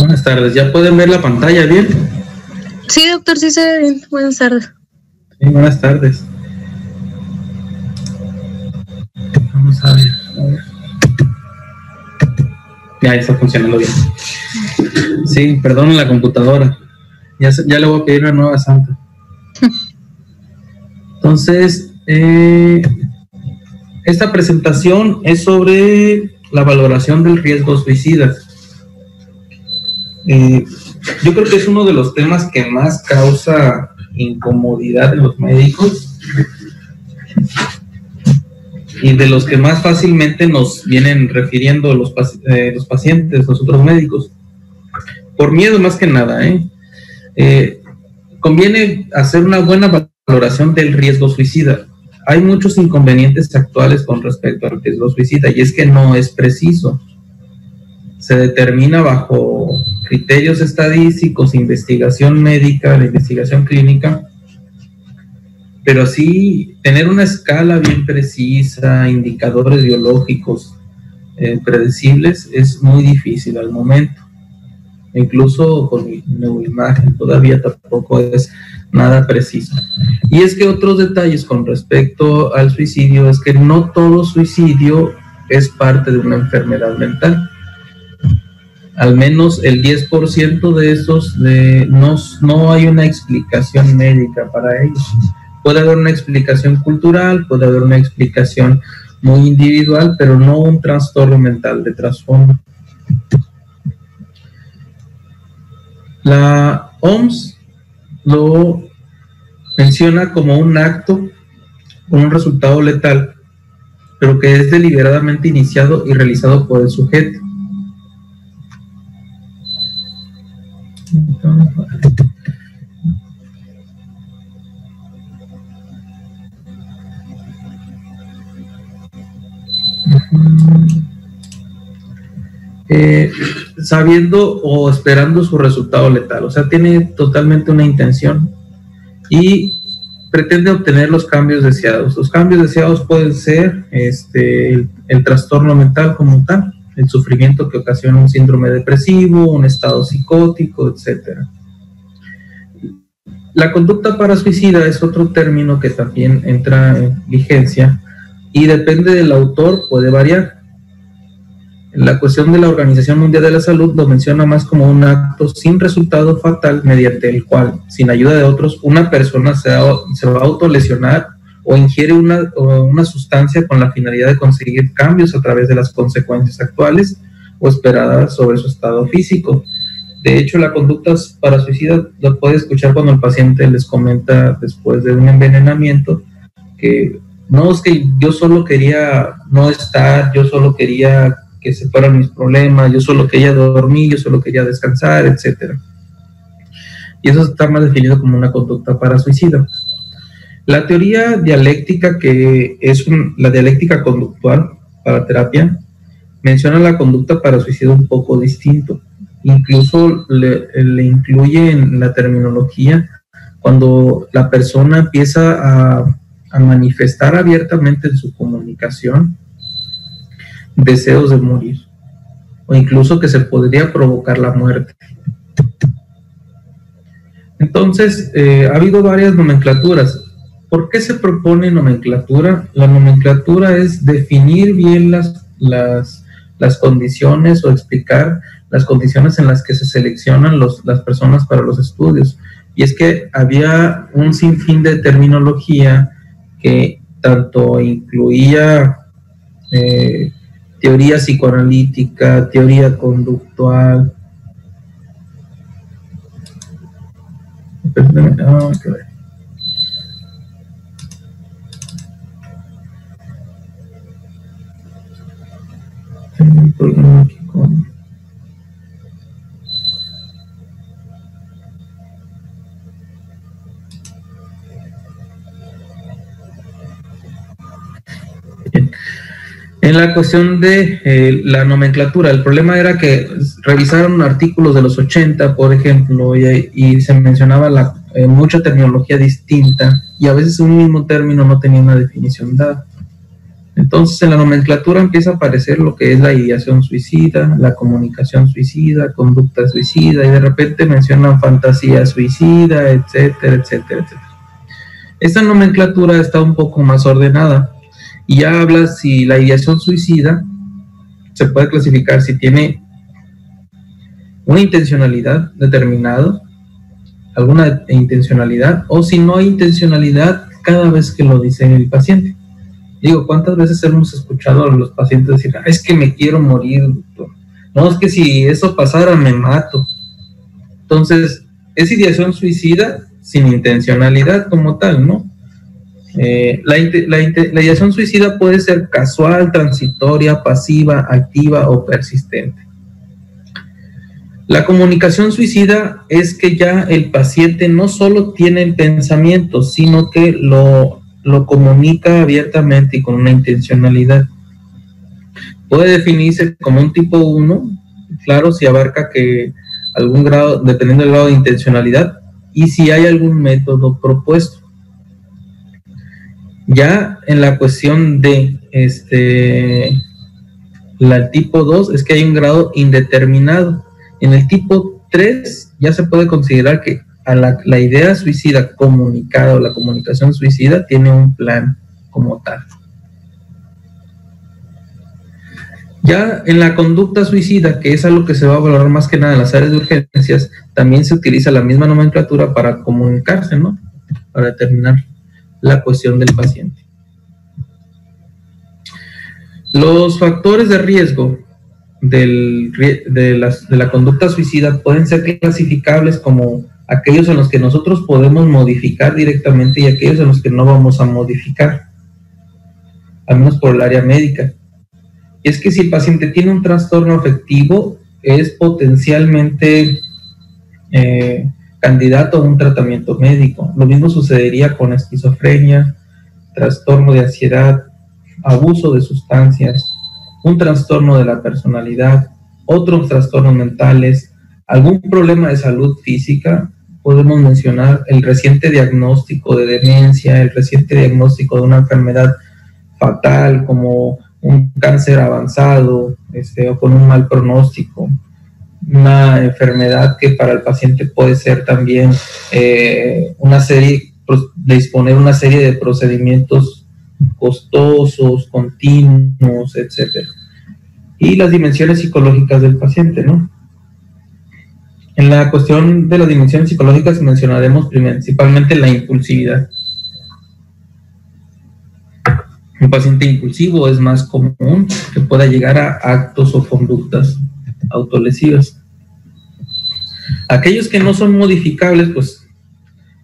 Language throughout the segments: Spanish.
Buenas tardes. ¿Ya pueden ver la pantalla bien? Sí, doctor, sí se ve bien. Buenas tardes. Sí, buenas tardes. Vamos a ver. Ya está funcionando bien. Sí, perdón la computadora. Ya le voy a pedir una nueva santa. Entonces, esta presentación es sobre la valoración del riesgo suicida. Yo creo que es uno de los temas que más causa incomodidad en los médicos y de los que más fácilmente nos vienen refiriendo los pacientes, nosotros médicos, por miedo más que nada. Conviene hacer una buena valoración del riesgo suicida. Hay muchos inconvenientes actuales con respecto al riesgo suicida y es que no es preciso. Se determina bajo criterios estadísticos, investigación médica, la investigación clínica, pero sí tener una escala bien precisa, indicadores biológicos predecibles es muy difícil al momento. Incluso con neuroimagen todavía tampoco es nada preciso. Y es que otros detalles con respecto al suicidio es que no todo suicidio es parte de una enfermedad mental. Al menos el 10% de esos no hay una explicación médica para ellos. Puede haber una explicación cultural, puede haber una explicación muy individual, pero no un trastorno mental de trasfondo. La OMS lo menciona como un acto con un resultado letal, pero que es deliberadamente iniciado y realizado por el sujeto. Sabiendo o esperando su resultado letal, o sea, tiene totalmente una intención y pretende obtener los cambios deseados. Los cambios deseados pueden ser el trastorno mental como tal, el sufrimiento que ocasiona un síndrome depresivo, un estado psicótico, etc. La conducta parasuicida es otro término que también entra en vigencia y depende del autor, puede variar. La cuestión de la Organización Mundial de la Salud lo menciona más como un acto sin resultado fatal mediante el cual, sin ayuda de otros, una persona se va a autolesionar o ingiere una sustancia con la finalidad de conseguir cambios a través de las consecuencias actuales o esperadas sobre su estado físico. De hecho, la conducta parasuicida la puede escuchar cuando el paciente les comenta después de un envenenamiento que no, es que yo solo quería no estar, yo solo quería que se fueran mis problemas, yo solo quería dormir, yo solo quería descansar, etc. Y eso está más definido como una conducta parasuicida. La teoría dialéctica, que es la dialéctica conductual para terapia, menciona la conducta parasuicida un poco distinto. Incluso le incluye en la terminología cuando la persona empieza a manifestar abiertamente en su comunicación deseos de morir, o incluso que se podría provocar la muerte. Entonces, ha habido varias nomenclaturas. ¿Por qué se propone nomenclatura? La nomenclatura es definir bien las condiciones o explicar las condiciones en las que se seleccionan las personas para los estudios. Y es que había un sinfín de terminología que tanto incluía teoría psicoanalítica, teoría conductual. Tengo un problema aquí con... Bien. En la cuestión de la nomenclatura, el problema era que revisaron artículos de los 80, por ejemplo, y se mencionaba mucha terminología distinta y a veces un mismo término no tenía una definición dada. Entonces en la nomenclatura empieza a aparecer lo que es la ideación suicida, la comunicación suicida, conducta suicida, y de repente mencionan fantasía suicida, etcétera, etcétera, etcétera. Esta nomenclatura está un poco más ordenada y ya habla si la ideación suicida se puede clasificar si tiene una intencionalidad determinada, alguna intencionalidad, o si no hay intencionalidad cada vez que lo dice el paciente. Digo, ¿cuántas veces hemos escuchado a los pacientes decir, es que me quiero morir, doctor? No, es que si eso pasara me mato. Entonces, es ideación suicida sin intencionalidad como tal, ¿no? La ideación suicida puede ser casual, transitoria, pasiva, activa o persistente. La comunicación suicida es que ya el paciente no solo tiene el pensamiento, sino que lo comunica abiertamente y con una intencionalidad. Puede definirse como un tipo 1, claro, si abarca que algún grado, dependiendo del grado de intencionalidad, y si hay algún método propuesto. Ya en la cuestión de el tipo 2 es que hay un grado indeterminado. En el tipo 3 ya se puede considerar que a la idea suicida comunicada o la comunicación suicida tiene un plan como tal. Ya en la conducta suicida, que es algo que se va a valorar más que nada en las áreas de urgencias, también se utiliza la misma nomenclatura para comunicarse, ¿no? Para determinar la cuestión del paciente. Los factores de riesgo de la conducta suicida pueden ser clasificables como aquellos en los que nosotros podemos modificar directamente y aquellos en los que no vamos a modificar, al menos por el área médica. Y es que si el paciente tiene un trastorno afectivo, es potencialmente candidato a un tratamiento médico. Lo mismo sucedería con esquizofrenia, trastorno de ansiedad, abuso de sustancias, un trastorno de la personalidad, otros trastornos mentales, algún problema de salud física. Podemos mencionar el reciente diagnóstico de demencia, el reciente diagnóstico de una enfermedad fatal como un cáncer avanzado, o con un mal pronóstico, una enfermedad que para el paciente puede ser también disponer una serie de procedimientos costosos, continuos, etcétera. Y las dimensiones psicológicas del paciente, ¿no? En la cuestión de las dimensiones psicológicas mencionaremos principalmente la impulsividad. Un paciente impulsivo es más común que pueda llegar a actos o conductas autolesivas. Aquellos que no son modificables, pues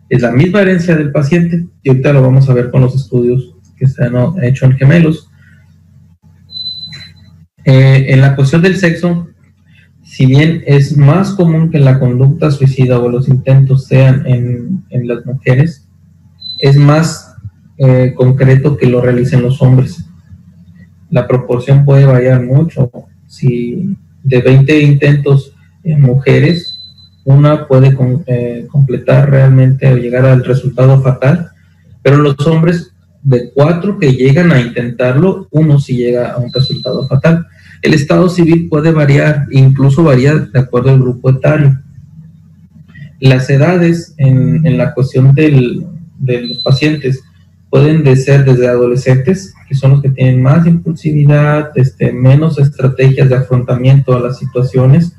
es la misma herencia del paciente, y ahorita lo vamos a ver con los estudios que se han hecho en gemelos. En la cuestión del sexo, si bien es más común que la conducta suicida o los intentos sean en las mujeres, es más concreto que lo realicen los hombres. La proporción puede variar mucho. Si de 20 intentos en mujeres, una puede completar realmente o llegar al resultado fatal, pero los hombres, de 4 que llegan a intentarlo, 1 sí llega a un resultado fatal. El estado civil puede variar, incluso varía de acuerdo al grupo etario. Las edades en la cuestión de los pacientes pueden ser desde adolescentes, que son los que tienen más impulsividad, menos estrategias de afrontamiento a las situaciones,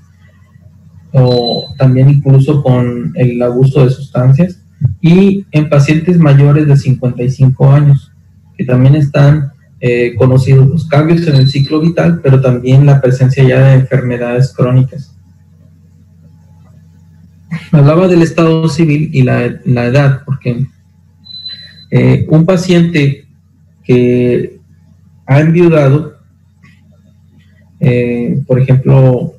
o también incluso con el abuso de sustancias, y en pacientes mayores de 55 años, que también están conocidos los cambios en el ciclo vital, pero también la presencia ya de enfermedades crónicas. Hablaba del estado civil y la edad, porque un paciente que ha enviudado, por ejemplo,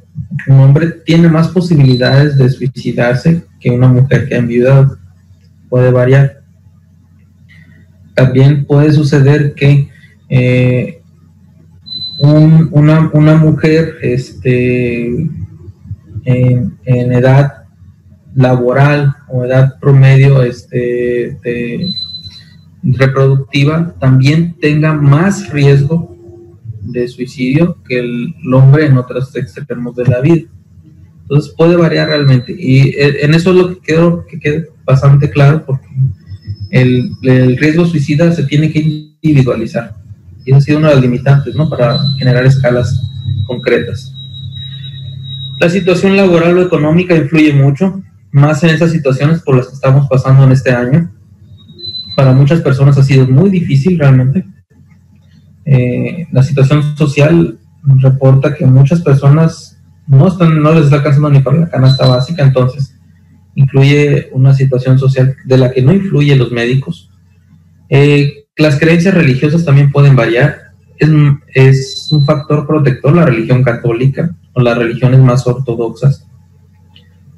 un hombre tiene más posibilidades de suicidarse que una mujer que ha enviudado. Puede variar. También puede suceder que una mujer en edad laboral o edad promedio de reproductiva también tenga más riesgo de suicidio que el hombre en otros extremos de la vida. Entonces puede variar realmente, y en eso es lo que quiero que quede bastante claro, porque el riesgo suicida se tiene que individualizar, y esa ha sido una de las limitantes, ¿no?, para generar escalas concretas. La situación laboral o económica influye mucho, más en esas situaciones por las que estamos pasando en este año. Para muchas personas ha sido muy difícil realmente. La situación social reporta que muchas personas no les está alcanzando ni para la canasta básica, entonces incluye una situación social de la que no influyen los médicos. Las creencias religiosas también pueden variar. Es un factor protector la religión católica o las religiones más ortodoxas,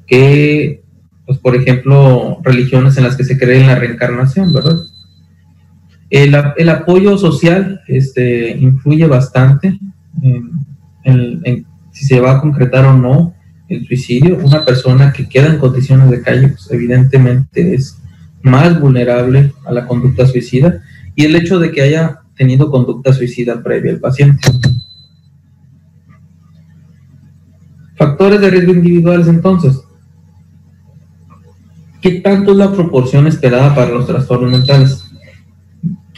que, pues, por ejemplo, religiones en las que se cree en la reencarnación, ¿verdad? El apoyo social influye bastante en si se va a concretar o no el suicidio. Una persona que queda en condiciones de calle, pues, evidentemente es más vulnerable a la conducta suicida, y el hecho de que haya tenido conducta suicida previa al paciente. Factores de riesgo individuales, entonces. ¿Qué tanto es la proporción esperada para los trastornos mentales?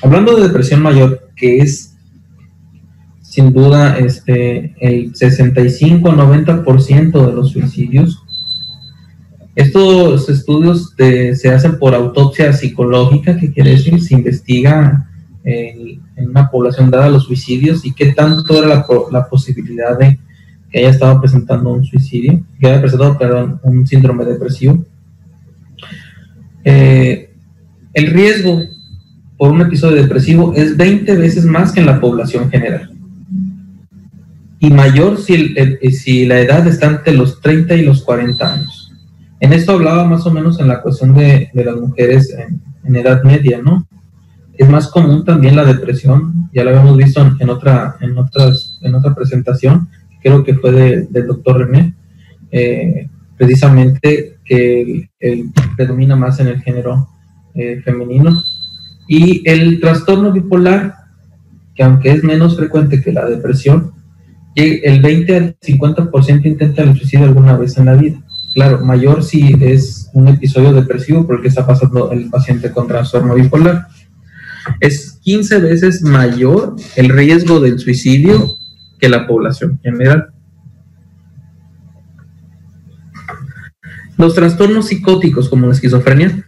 Hablando de depresión mayor, que es sin duda el 65-90% de los suicidios, estos estudios se hacen por autopsia psicológica, que quiere decir se investiga en una población dada los suicidios y qué tanto era la posibilidad de que haya estado presentando un suicidio, que haya presentado, un síndrome depresivo. El riesgo por un episodio depresivo es 20 veces más que en la población general, y mayor si la edad está entre los 30 y los 40 años. En esto hablaba más o menos en la cuestión de las mujeres en edad media, ¿no? Es más común también la depresión, ya la habíamos visto en otra presentación, creo que fue del doctor René, precisamente que predomina más en el género femenino. Y el trastorno bipolar, que aunque es menos frecuente que la depresión, el 20 al 50% intenta el suicidio alguna vez en la vida. Claro, mayor si es un episodio depresivo por el que está pasando el paciente con trastorno bipolar. Es 15 veces mayor el riesgo del suicidio que la población general. Los trastornos psicóticos, como la esquizofrenia,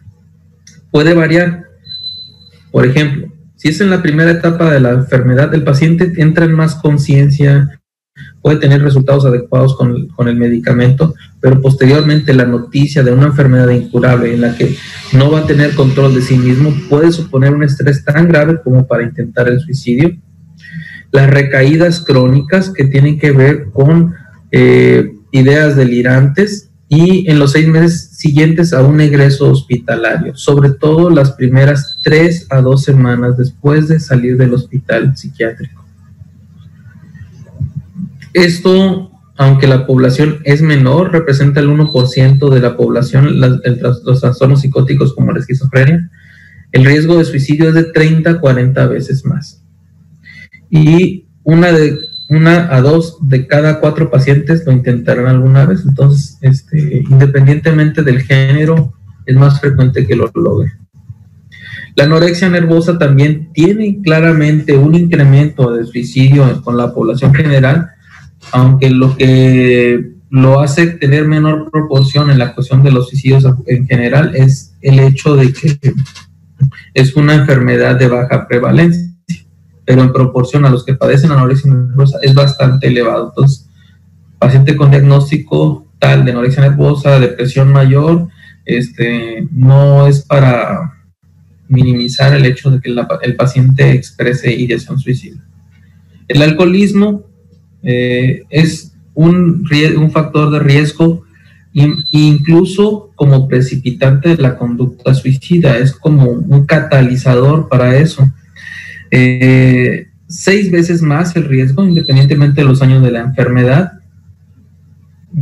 puede variar. Por ejemplo, si es en la primera etapa de la enfermedad, el paciente entra en más conciencia, puede tener resultados adecuados con el medicamento, pero posteriormente la noticia de una enfermedad incurable en la que no va a tener control de sí mismo puede suponer un estrés tan grave como para intentar el suicidio. Las recaídas crónicas, que tienen que ver con ideas delirantes, y en los 6 meses siguientes a un egreso hospitalario, sobre todo las primeras 3 a 2 semanas después de salir del hospital psiquiátrico. Esto, aunque la población es menor, representa el 1% de la población, los trastornos psicóticos como la esquizofrenia. El riesgo de suicidio es de 30 a 40 veces más. Y una a 2 de cada 4 pacientes lo intentarán alguna vez. Entonces, independientemente del género, es más frecuente que lo logre. La anorexia nervosa también tiene claramente un incremento de suicidio con la población general, aunque lo que lo hace tener menor proporción en la cuestión de los suicidios en general es el hecho de que es una enfermedad de baja prevalencia, pero en proporción a los que padecen anorexia nervosa es bastante elevado. Entonces, paciente con diagnóstico tal de anorexia nervosa, depresión mayor, no es para minimizar el hecho de que el paciente exprese ideación suicida. El alcoholismo es un factor de riesgo, incluso como precipitante de la conducta suicida, es como un catalizador para eso. 6 veces más el riesgo, independientemente de los años de la enfermedad.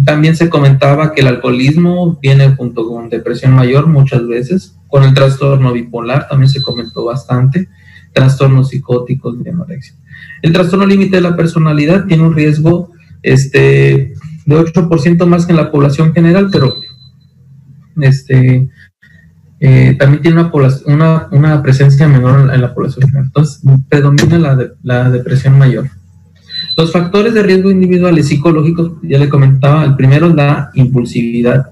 También se comentaba que el alcoholismo viene junto con depresión mayor muchas veces, con el trastorno bipolar también se comentó bastante, trastornos psicóticos y anorexia. El trastorno límite de la personalidad tiene un riesgo de 8% más que en la población general, pero también tiene una presencia menor en la población general. Entonces, predomina la depresión mayor. Los factores de riesgo individuales psicológicos, ya le comentaba, el primero es la impulsividad.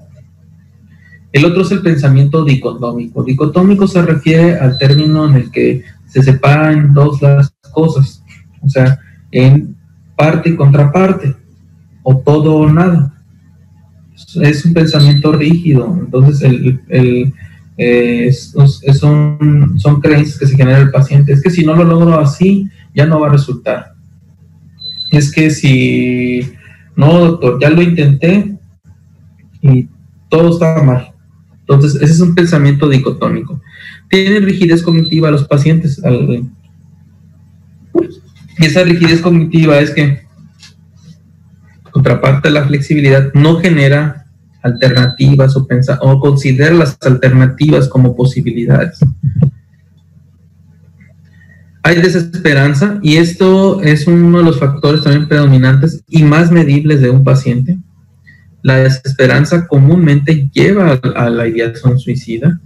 El otro es el pensamiento dicotómico. Dicotómico se refiere al término en el que se separan dos las cosas, o sea, en parte y contraparte, o todo o nada. Es un pensamiento rígido, entonces son creencias que se genera el paciente. Es que si no lo logro así, ya no va a resultar. Es que si no, doctor, ya lo intenté y todo estaba mal. Entonces, ese es un pensamiento dicotómico. Tienen rigidez cognitiva los pacientes. Y esa rigidez cognitiva es que, contraparte de la flexibilidad, no genera alternativas o considera las alternativas como posibilidades. Hay desesperanza, y esto es uno de los factores también predominantes y más medibles de un paciente. La desesperanza comúnmente lleva a la ideación suicida.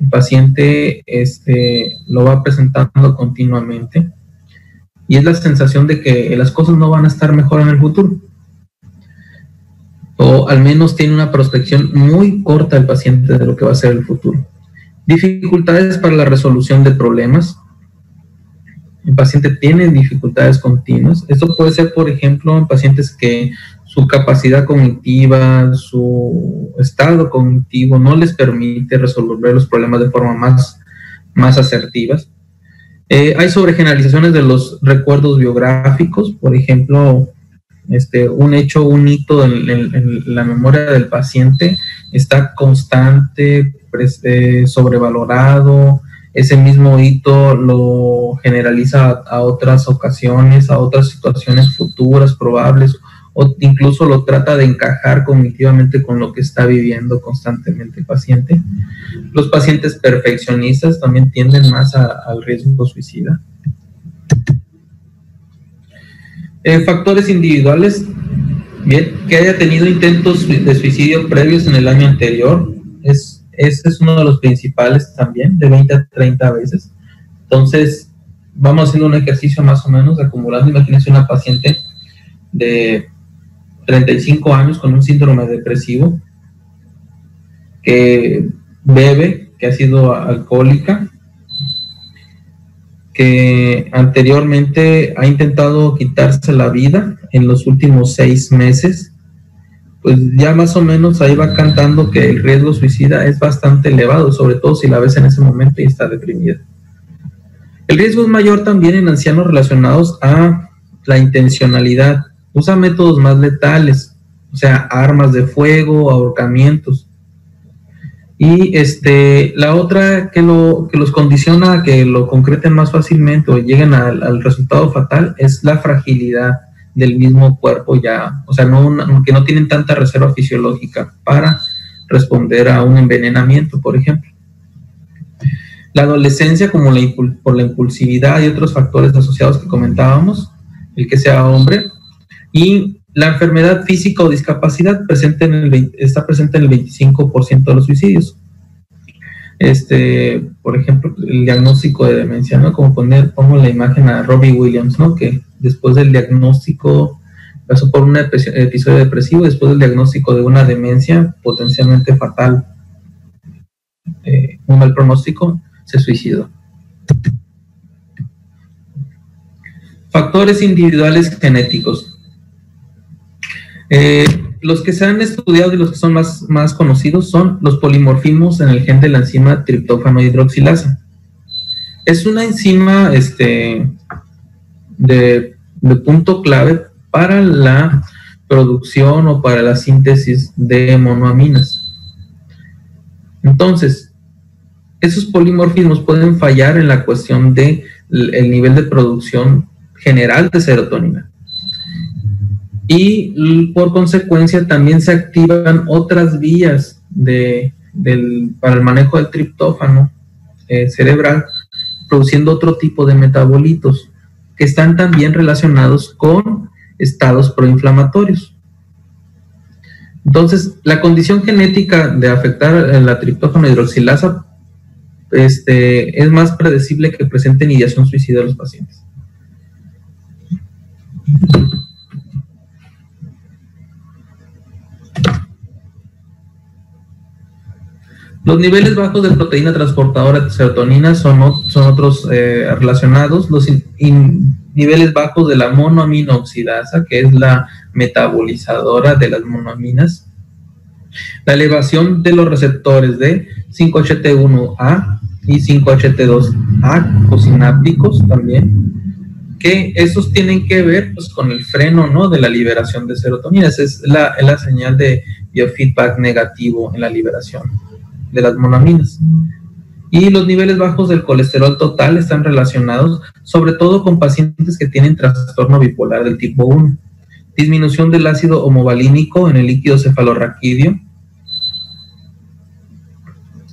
El paciente lo va presentando continuamente y es la sensación de que las cosas no van a estar mejor en el futuro, o al menos tiene una prospección muy corta el paciente de lo que va a ser el futuro. Dificultades para la resolución de problemas. El paciente tiene dificultades continuas. Esto puede ser, por ejemplo, en pacientes que su capacidad cognitiva, su estado cognitivo no les permite resolver los problemas de forma más asertivas. Hay sobregeneralizaciones de los recuerdos biográficos, por ejemplo, un hecho, un hito en la memoria del paciente está constante, sobrevalorado. Ese mismo hito lo generaliza a otras ocasiones, a otras situaciones futuras probables, o incluso lo trata de encajar cognitivamente con lo que está viviendo constantemente el paciente. Los pacientes perfeccionistas también tienden más al riesgo suicida. Factores individuales, bien, que haya tenido intentos de suicidio previos en el año anterior, ese es uno de los principales también, de 20 a 30 veces. Entonces, vamos haciendo un ejercicio más o menos, acumulando. Imagínense una paciente de 35 años con un síndrome depresivo, que bebe, que ha sido alcohólica, que anteriormente ha intentado quitarse la vida en los últimos 6 meses, pues ya más o menos ahí va cantando que el riesgo suicida es bastante elevado, sobre todo si la ves en ese momento y está deprimida. El riesgo es mayor también en ancianos relacionados a la intencionalidad. Usa métodos más letales, o sea, armas de fuego, ahorcamientos. Y la otra que los condiciona a que lo concreten más fácilmente o lleguen al resultado fatal es la fragilidad del mismo cuerpo ya, o sea, que no tienen tanta reserva fisiológica para responder a un envenenamiento, por ejemplo. La adolescencia, como por la impulsividad y otros factores asociados que comentábamos, el que sea hombre, y la enfermedad física o discapacidad está presente en el 25% de los suicidios. Por ejemplo, el diagnóstico de demencia, ¿no? Como pongo la imagen a Robbie Williams, ¿no? Que después del diagnóstico pasó por un episodio depresivo, después del diagnóstico de una demencia potencialmente fatal, un mal pronóstico, se suicidó. Factores individuales genéticos. Los que se han estudiado y los que son más conocidos son los polimorfismos en el gen de la enzima triptófano hidroxilasa. Es una enzima de punto clave para la producción o para la síntesis de monoaminas. Entonces, esos polimorfismos pueden fallar en la cuestión del nivel de producción general de serotonina. y por consecuencia también se activan otras vías para el manejo del triptófano cerebral, produciendo otro tipo de metabolitos que están también relacionados con estados proinflamatorios. Entonces, la condición genética de afectar la triptófano hidroxilasa es más predecible que presenten ideación suicida a los pacientes. Los niveles bajos de proteína transportadora de serotonina son otros relacionados. Los niveles bajos de la monoamino oxidasa, que es la metabolizadora de las monoaminas. La elevación de los receptores de 5-HT1A y 5-HT2A cosinápticos también, que esos tienen que ver pues, con el freno, ¿no?, de la liberación de serotonina. Esa es la señal de biofeedback negativo en la liberación de las monoaminas. Y los niveles bajos del colesterol total están relacionados sobre todo con pacientes que tienen trastorno bipolar del tipo 1, disminución del ácido homovalínico en el líquido cefalorraquídeo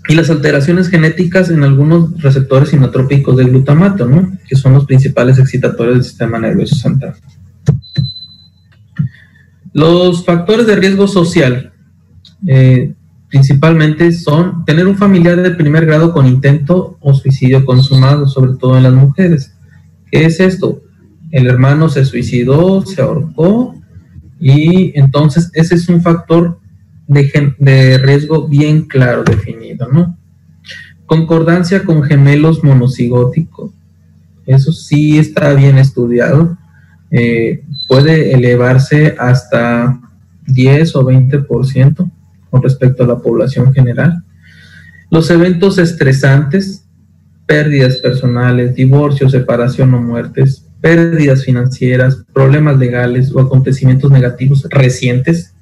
y las alteraciones genéticas en algunos receptores inotrópicos de glutamato, ¿no?, que son los principales excitatorios del sistema nervioso central. Los factores de riesgo social principalmente son tener un familiar de primer grado con intento o suicidio consumado, sobre todo en las mujeres. ¿Qué es esto? El hermano se suicidó, se ahorcó, y entonces ese es un factor de riesgo bien claro definido, ¿no? Concordancia con gemelos monocigóticos, eso sí está bien estudiado, puede elevarse hasta 10 o 20% con respecto a la población general. Los eventos estresantes, pérdidas personales, divorcio, separación o muertes, pérdidas financieras, problemas legales o acontecimientos negativos recientes,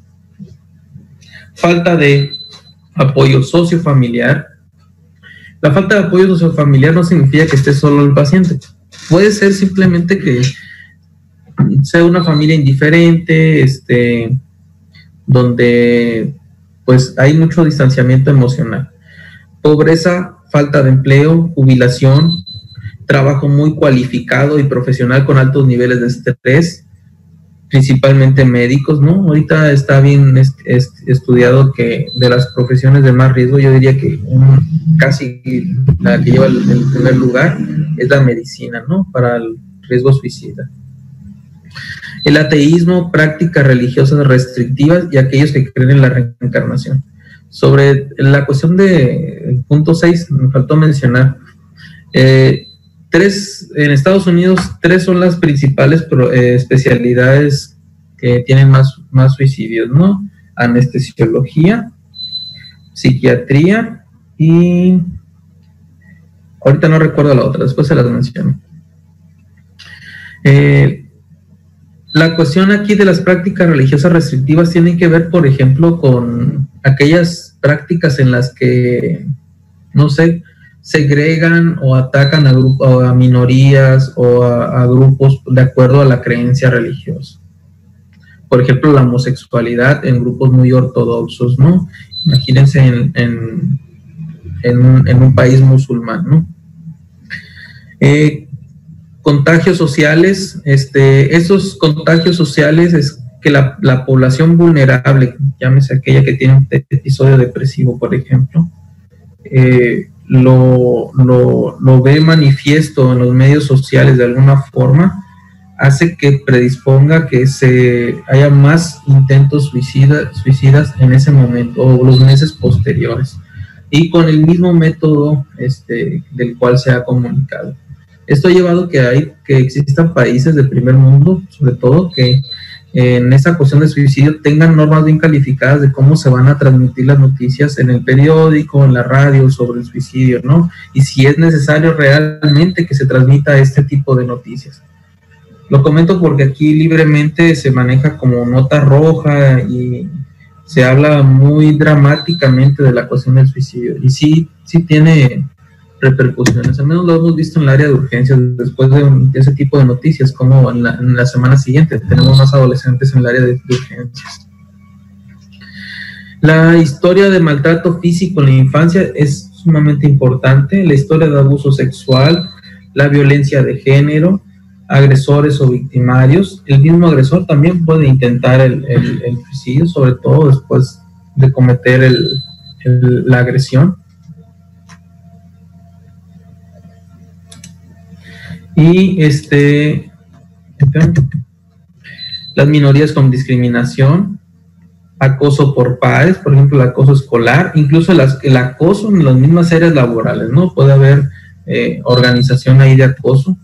falta de apoyo sociofamiliar. La falta de apoyo sociofamiliar no significa que esté solo el paciente. Puede ser simplemente que sea una familia indiferente, donde pues hay mucho distanciamiento emocional. Pobreza, falta de empleo, jubilación, trabajo muy cualificado y profesional con altos niveles de estrés, principalmente médicos, ¿no? Ahorita está bien estudiado que de las profesiones de más riesgo, yo diría que casi la que lleva el primer lugar es la medicina, ¿no?, para el riesgo suicida. El ateísmo, prácticas religiosas restrictivas y aquellos que creen en la reencarnación. Sobre la cuestión del punto 6, me faltó mencionar, en Estados Unidos, 3 son las principales especialidades que tienen más suicidios, ¿no? Anestesiología, psiquiatría y ahorita no recuerdo la otra, después se las menciono. La cuestión aquí de las prácticas religiosas restrictivas tiene que ver, por ejemplo, con aquellas prácticas en las que, no sé, segregan o atacan a minorías o a grupos de acuerdo a la creencia religiosa. Por ejemplo, la homosexualidad en grupos muy ortodoxos, ¿no? Imagínense en un país musulmán, ¿no? Contagios sociales, esos contagios sociales es que la población vulnerable, llámese aquella que tiene un episodio depresivo, por ejemplo, lo ve manifiesto en los medios sociales de alguna forma, hace que predisponga que haya más intentos suicidas en ese momento o los meses posteriores, y con el mismo método del cual se ha comunicado. Esto ha llevado que existan países del primer mundo, sobre todo, que en esa cuestión de suicidio tengan normas bien calificadas de cómo se van a transmitir las noticias en el periódico, en la radio sobre el suicidio, ¿no? Y si es necesario realmente que se transmita este tipo de noticias. Lo comento porque aquí libremente se maneja como nota roja y se habla muy dramáticamente de la cuestión del suicidio. Y sí tiene repercusiones. Al menos lo hemos visto en el área de urgencias después de ese tipo de noticias, como en la semana siguiente tenemos más adolescentes en el área de urgencias. La historia de maltrato físico en la infancia es sumamente importante, la historia de abuso sexual, la violencia de género, agresores o victimarios. El mismo agresor también puede intentar el suicidio, sobre todo después de cometer la agresión. Y las minorías con discriminación, acoso por pares, por ejemplo, el acoso escolar, incluso el acoso en las mismas áreas laborales, ¿no? Puede haber organización ahí de acoso,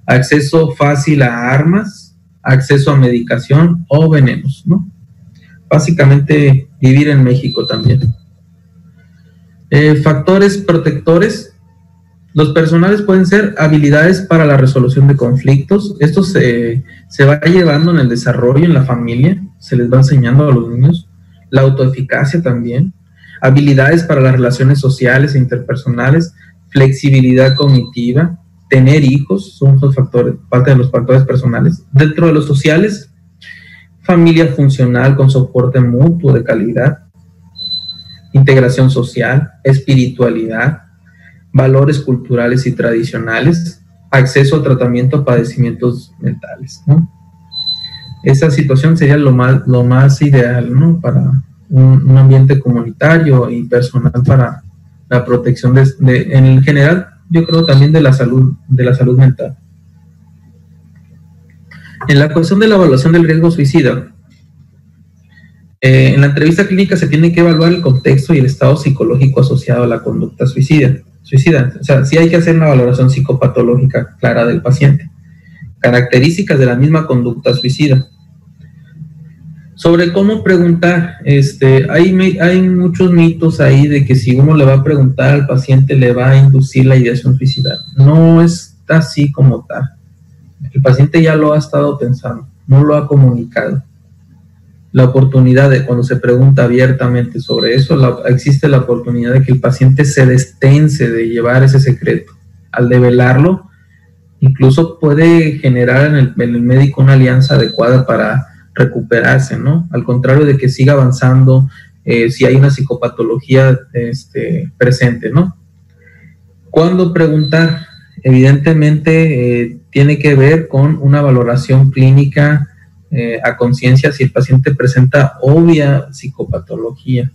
acceso fácil a armas, acceso a medicación o venenos, ¿no? Básicamente vivir en México también. Factores protectores. Los personales pueden ser habilidades para la resolución de conflictos. Esto se va llevando en el desarrollo en la familia, se les va enseñando a los niños. La autoeficacia también. Habilidades para las relaciones sociales e interpersonales, flexibilidad cognitiva, tener hijos, son los factores, parte de los factores personales. Dentro de los sociales, familia funcional con soporte mutuo de calidad, integración social, espiritualidad, valores culturales y tradicionales, acceso a tratamiento a padecimientos mentales, ¿no? Esa situación sería lo más ideal, ¿no? Para un ambiente comunitario y personal para la protección en general, yo creo también de la salud mental. En la cuestión de la evaluación del riesgo suicida, en la entrevista clínica se tiene que evaluar el contexto y el estado psicológico asociado a la conducta suicida. O sea, sí hay que hacer una valoración psicopatológica clara del paciente. Características de la misma conducta suicida. Sobre cómo preguntar, hay muchos mitos ahí de que si uno le va a preguntar al paciente le va a inducir la ideación suicida. No está así como tal. El paciente ya lo ha estado pensando, no lo ha comunicado. La oportunidad de cuando se pregunta abiertamente sobre eso, existe la oportunidad de que el paciente se destense de llevar ese secreto. Al develarlo, incluso puede generar en el médico una alianza adecuada para recuperarse, ¿no? Al contrario de que siga avanzando si hay una psicopatología presente, ¿no? ¿Cuándo preguntar? Evidentemente tiene que ver con una valoración clínica a conciencia si el paciente presenta obvia psicopatología.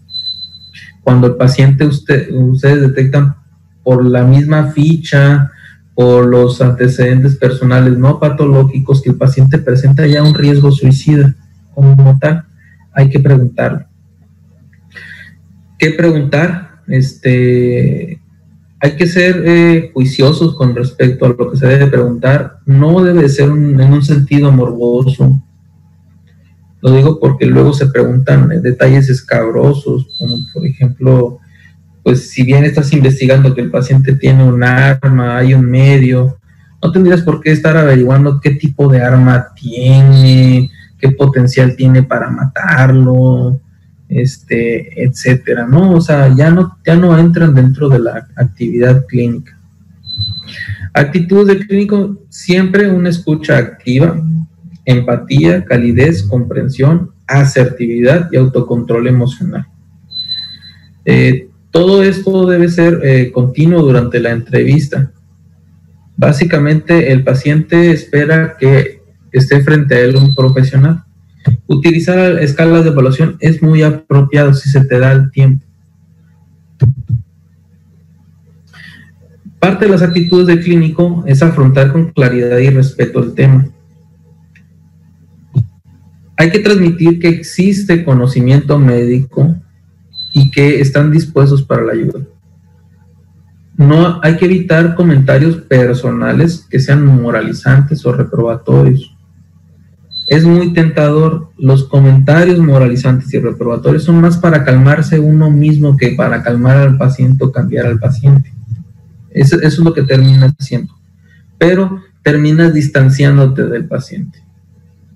Cuando el paciente ustedes detectan por la misma ficha, por los antecedentes personales no patológicos, que el paciente presenta ya un riesgo suicida como tal, hay que preguntarlo. ¿Qué preguntar? Hay que ser juiciosos con respecto a lo que se debe preguntar. No debe ser en un sentido morboso. Lo digo porque luego se preguntan detalles escabrosos, como por ejemplo, pues si bien estás investigando que el paciente tiene un arma, hay un medio, no tendrías por qué estar averiguando qué tipo de arma tiene, qué potencial tiene para matarlo, etcétera, ¿no? O sea, ya no entran dentro de la actividad clínica. Actitud de clínico, siempre una escucha activa, empatía, calidez, comprensión, asertividad y autocontrol emocional. Todo esto debe ser continuo durante la entrevista. Básicamente, el paciente espera que esté frente a él un profesional. Utilizar escalas de evaluación es muy apropiado si se te da el tiempo. Parte de las actitudes del clínico es afrontar con claridad y respeto el tema. Hay que transmitir que existe conocimiento médico y que están dispuestos para la ayuda. No hay que evitar comentarios personales que sean moralizantes o reprobatorios. Es muy tentador. Los comentarios moralizantes y reprobatorios son más para calmarse uno mismo que para calmar al paciente o cambiar al paciente. Eso es lo que terminas haciendo. Pero terminas distanciándote del paciente.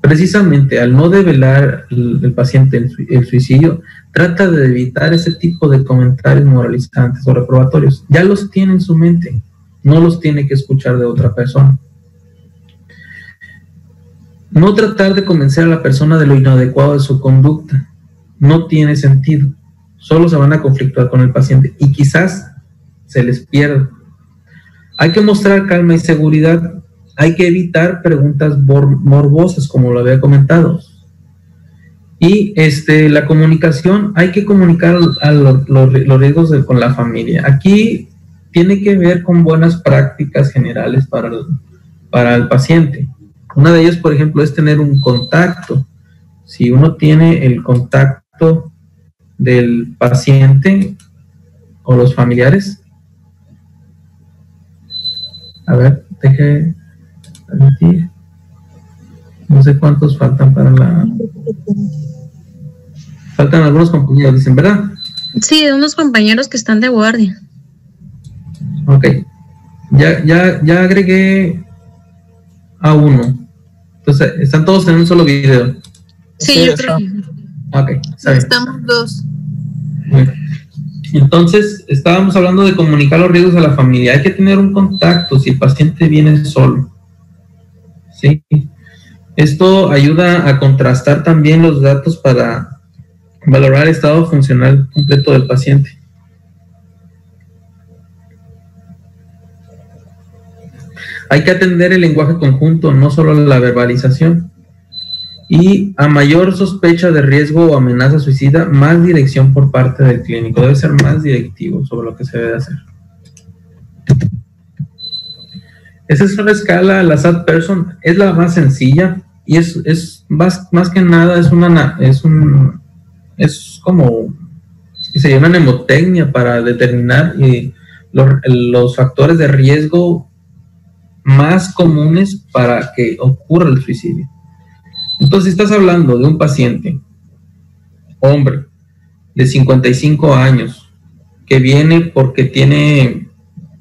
Precisamente al no develar el paciente el suicidio, trata de evitar ese tipo de comentarios moralizantes o reprobatorios. Ya los tiene en su mente, no los tiene que escuchar de otra persona. No tratar de convencer a la persona de lo inadecuado de su conducta. No tiene sentido. Solo se van a conflictuar con el paciente y quizás se les pierda. Hay que mostrar calma y seguridad. Hay que evitar preguntas morbosas, como lo había comentado. Y la comunicación, hay que comunicar los riesgos con la familia. Aquí tiene que ver con buenas prácticas generales para el paciente. Una de ellas, por ejemplo, es tener un contacto. Si uno tiene el contacto del paciente o los familiares, a ver, deje permitir. No sé cuántos faltan para la... Faltan algunos compañeros, dicen, ¿verdad? Sí, de unos compañeros que están de guardia. Ok. Ya agregué a uno. Entonces, ¿están todos en un solo video? Sí, yo creo. Ok, está bien. Estamos dos. Bueno. Entonces, estábamos hablando de comunicar los riesgos a la familia. Hay que tener un contacto si el paciente viene solo. ¿Sí? Esto ayuda a contrastar también los datos para valorar el estado funcional completo del paciente. Hay que atender el lenguaje conjunto, no solo la verbalización. Y a mayor sospecha de riesgo o amenaza suicida, más dirección por parte del clínico. Debe ser más directivo sobre lo que se debe hacer. Esa es una escala, la SAD Person es la más sencilla y es más que nada es como sería una mnemotecnia para determinar los factores de riesgo más comunes para que ocurra el suicidio. Entonces, si estás hablando de un paciente, hombre, de 55 años, que viene porque tiene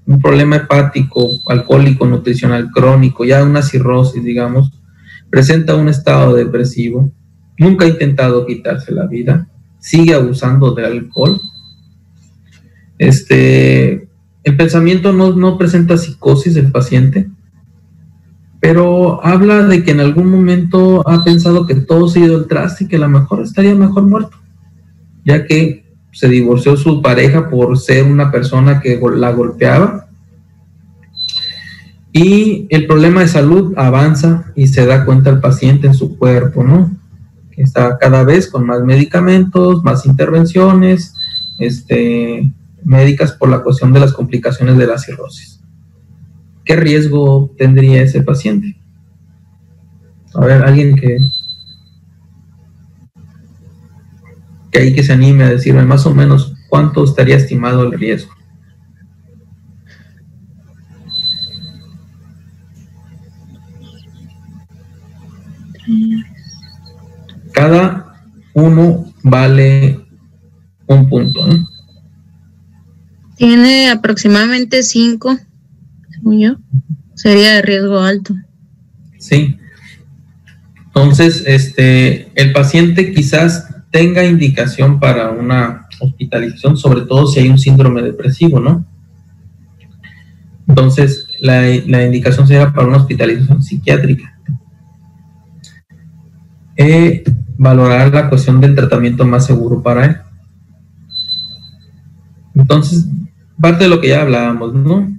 un problema hepático, alcohólico, nutricional crónico, ya una cirrosis, digamos, presenta un estado depresivo, nunca ha intentado quitarse la vida, sigue abusando de alcohol, el pensamiento no presenta psicosis del paciente, pero habla de que en algún momento ha pensado que todo se ha ido al traste y que a lo mejor estaría mejor muerto, ya que se divorció su pareja por ser una persona que la golpeaba, y el problema de salud avanza y se da cuenta el paciente en su cuerpo, ¿no? Que está cada vez con más medicamentos, más intervenciones médicas por la cuestión de las complicaciones de la cirrosis. ¿Qué riesgo tendría ese paciente? A ver, alguien que se anime a decirme más o menos cuánto estaría estimado el riesgo. Cada uno vale un punto, ¿no? Tiene aproximadamente 5, según yo. Sería de riesgo alto. Sí. Entonces, el paciente quizás tenga indicación para una hospitalización, sobre todo si hay un síndrome depresivo, ¿no? Entonces, la indicación sería para una hospitalización psiquiátrica. Valorar la cuestión del tratamiento más seguro para él. Entonces, parte de lo que ya hablábamos, ¿no?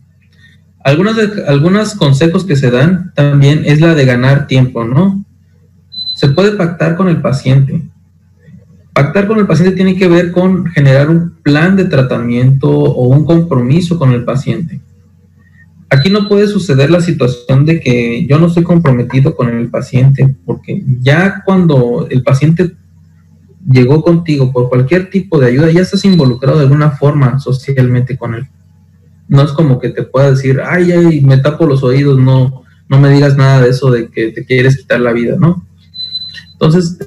Algunos consejos que se dan también es la de ganar tiempo, ¿no? Se puede pactar con el paciente. Pactar con el paciente tiene que ver con generar un plan de tratamiento o un compromiso con el paciente. Aquí no puede suceder la situación de que yo no estoy comprometido con el paciente, porque ya cuando el paciente llegó contigo por cualquier tipo de ayuda, ya estás involucrado de alguna forma socialmente con él. No es como que te pueda decir, ay, me tapo los oídos, no me digas nada de eso de que te quieres quitar la vida, ¿no? Entonces,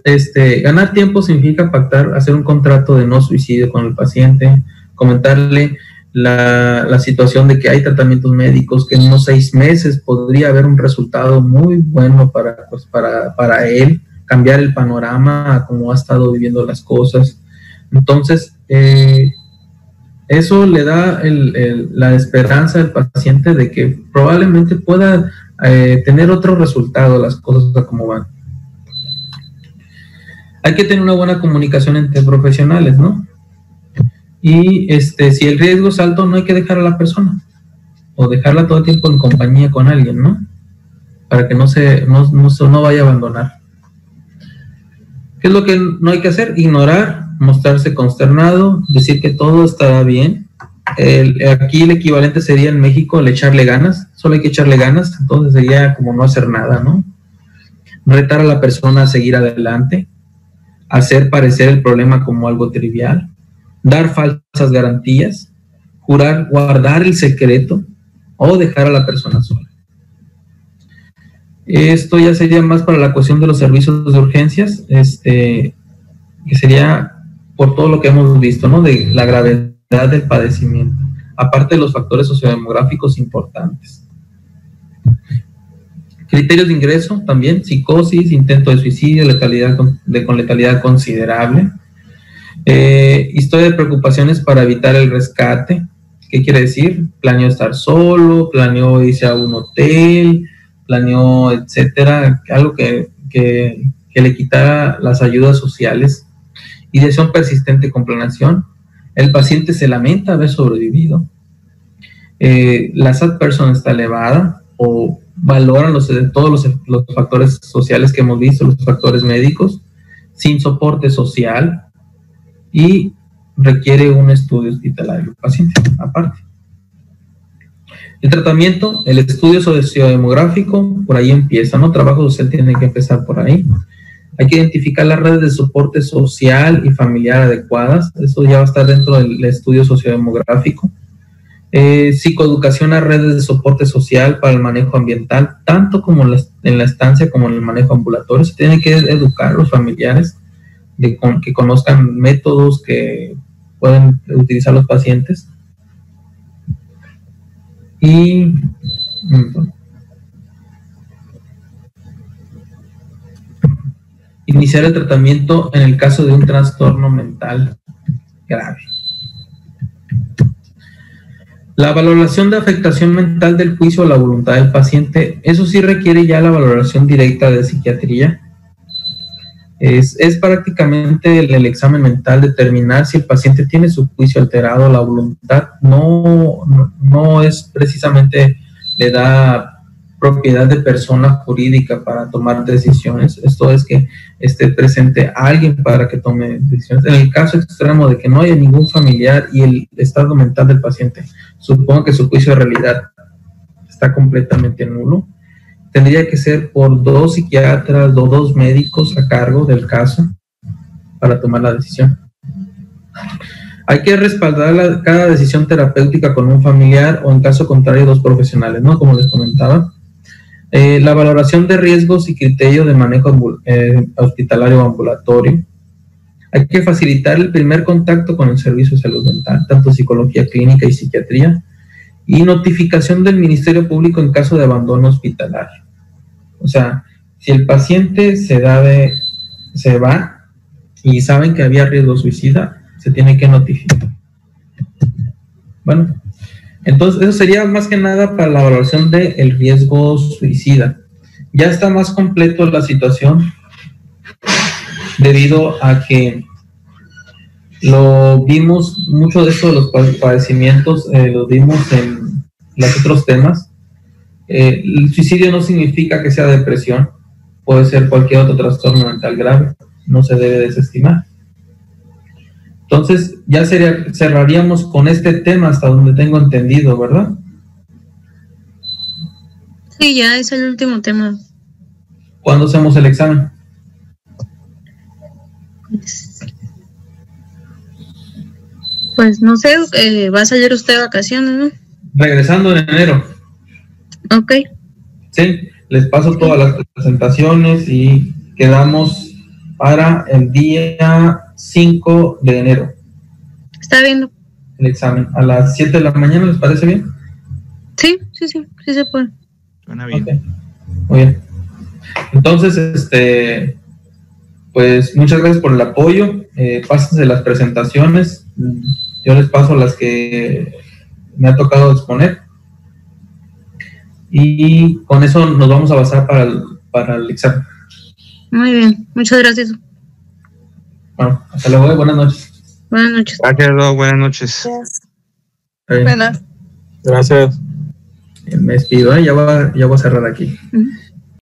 ganar tiempo significa pactar, hacer un contrato de no suicidio con el paciente, comentarle la situación de que hay tratamientos médicos que en unos 6 meses podría haber un resultado muy bueno para él, cambiar el panorama a cómo ha estado viviendo las cosas. Entonces, eso le da la esperanza al paciente de que probablemente pueda tener otro resultado, las cosas a cómo van. Hay que tener una buena comunicación entre profesionales, ¿no? Y si el riesgo es alto, no hay que dejar a la persona o dejarla todo el tiempo en compañía con alguien, ¿no? Para que no vaya a abandonar. ¿Qué es lo que no hay que hacer? Ignorar, mostrarse consternado, decir que todo estará bien. Aquí el equivalente sería en México el echarle ganas, solo hay que echarle ganas, entonces sería como no hacer nada, ¿no? Retar a la persona a seguir adelante, hacer parecer el problema como algo trivial, dar falsas garantías, jurar guardar el secreto o dejar a la persona sola. Esto ya sería más para la cuestión de los servicios de urgencias, que sería por todo lo que hemos visto, ¿no? De la gravedad del padecimiento, aparte de los factores sociodemográficos importantes. Criterios de ingreso también, psicosis, intento de suicidio, letalidad con letalidad considerable. Historia de preocupaciones para evitar el rescate. ¿Qué quiere decir? Planeó estar solo, planeó irse a un hotel, planeó, etcétera, algo que le quitara las ayudas sociales. Ideación persistente con planeación. El paciente se lamenta haber sobrevivido. La sad person está elevada o valoran todos los factores sociales que hemos visto, los factores médicos, sin soporte social, y requiere un estudio hospitalario el paciente, aparte. El tratamiento, el estudio sociodemográfico, por ahí empieza, ¿no? Trabajo social tiene que empezar por ahí. Hay que identificar las redes de soporte social y familiar adecuadas, eso ya va a estar dentro del estudio sociodemográfico. Psicoeducación a redes de soporte social para el manejo ambiental, tanto como en la estancia como en el manejo ambulatorio. Se tiene que educar a los familiares que conozcan métodos que pueden utilizar los pacientes. Y iniciar el tratamiento en el caso de un trastorno mental grave. La valoración de afectación mental del juicio a la voluntad del paciente, eso sí requiere ya la valoración directa de psiquiatría. Es prácticamente el examen mental determinar si el paciente tiene su juicio alterado, la voluntad no es precisamente, le da propiedad de persona jurídica para tomar decisiones. Esto es que esté presente alguien para que tome decisiones. En el caso extremo de que no haya ningún familiar y el estado mental del paciente, supongo que su juicio de realidad está completamente nulo, tendría que ser por 2 psiquiatras o 2 médicos a cargo del caso para tomar la decisión. Hay que respaldar cada decisión terapéutica con un familiar o en caso contrario 2 profesionales, ¿no? Como les comentaba. La valoración de riesgos y criterio de manejo hospitalario o ambulatorio. Hay que facilitar el primer contacto con el servicio de salud mental, tanto psicología clínica y psiquiatría, y notificación del Ministerio Público en caso de abandono hospitalario. O sea, si el paciente se va y saben que había riesgo suicida, se tiene que notificar. Bueno, entonces eso sería más que nada para la valoración del riesgo suicida. Ya está más completo la situación debido a que lo vimos, mucho de eso de los padecimientos, lo vimos en los otros temas. El suicidio no significa que sea depresión, puede ser cualquier otro trastorno mental grave, no se debe desestimar. Entonces ya cerraríamos con este tema hasta donde tengo entendido, ¿verdad? Sí, ya es el último tema. ¿Cuándo hacemos el examen? Pues no sé, va a salir usted de vacaciones, ¿no? Regresando en enero. Ok. Sí, les paso todas las presentaciones y quedamos para el día 5 de enero. Está bien. el examen. A las 7 de la mañana, ¿les parece bien? Sí se puede. Suena bien. Okay. Muy bien. Entonces, pues muchas gracias por el apoyo. Pásense las presentaciones. Yo les paso las que me ha tocado exponer. Y con eso nos vamos a basar para el examen. Muy bien, muchas gracias. Bueno, hasta luego, buenas noches. Buenas noches. Gracias, Doc, buenas noches. Buenas. Gracias. Me despido, ya voy a cerrar aquí. Uh-huh.